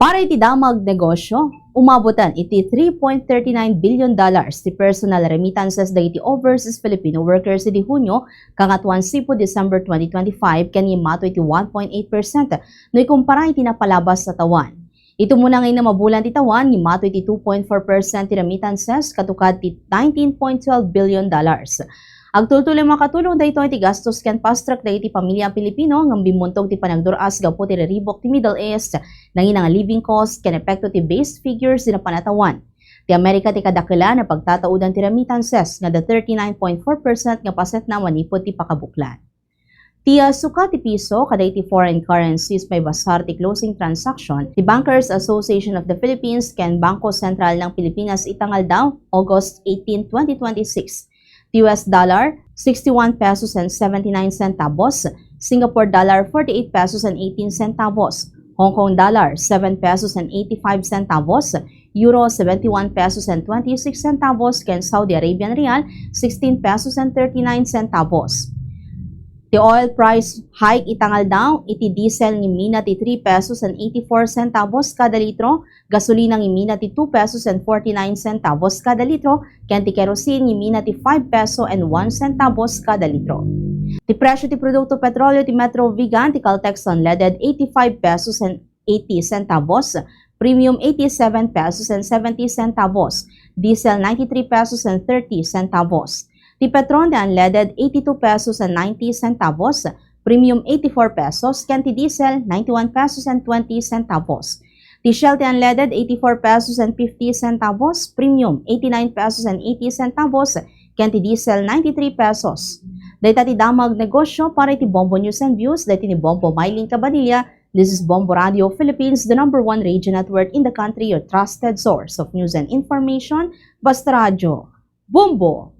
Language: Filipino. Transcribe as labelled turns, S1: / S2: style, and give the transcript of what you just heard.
S1: Para iti damag negosyo, umabotan iti $3.39 billion ti personal remittances dagiti overseas Filipino workers iti Hunyo kangatuan sipo December 2025 kani mato iti 1.8% no ikumpara iti napalabas sa tawan. Ito muna ngayon na mabulan ti tawan ni mato iti 2.4% ti remittances katukad ti $19.12 billion. Agtultuloy makatulong dayto iti gastos ken fast-track dagiti pamilya Pilipino ngam bimuntog ti panagduras gapu ti reribok ti Middle East nangin ang living cost ken epekto ti base figures di napanatawan. Ti Amerika ti kadakela na pagtataudan ti remittances nga the 39.4% nga paset na manipod ti pakabuklan. Ti suka ti piso kada iti foreign currencies may basar ti closing transaction ti Bankers Association of the Philippines ken Bangko Sentral ng Pilipinas itangal daw August 18, 2026. US dollar 61 pesos and 79 centavos, Singapore dollar 48 pesos and 18 centavos, Hong Kong dollar 7 pesos and 85 centavos, Euro 71 pesos and 26 centavos, ken Saudi Arabian Rial 16 pesos and 39 centavos. The oil price hike itangal daw iti diesel ni mina ti 3 pesos and 84 centavos kada litro, gasolina ni mina ti 2 pesos and 49 centavos kada litro, ken ti kerosene ni mina ti 5 peso and 1 centavos kada litro. Ti presyo ti produkto petrolyo ti Metro Vigan ti Caltex unleaded 85 pesos and 80 centavos, premium 87 pesos and 70 centavos, diesel 93 pesos and 30 centavos. Ti Petron ti unleaded 82 pesos and 90 centavos, premium 84 pesos, ken ti diesel 91 pesos and 20 centavos. Ti Shell ti unleaded 84 pesos and 50 centavos, premium 89 pesos and 80 centavos, ken ti diesel 93 pesos. Dayta ti damag negosyo para iti Bombo News and Views, dayta ni Bombo Mylene Cabanilla. This is Bombo Radio Philippines, the #1 radio network in the country, your trusted source of news and information. Basta Radio. Bombo!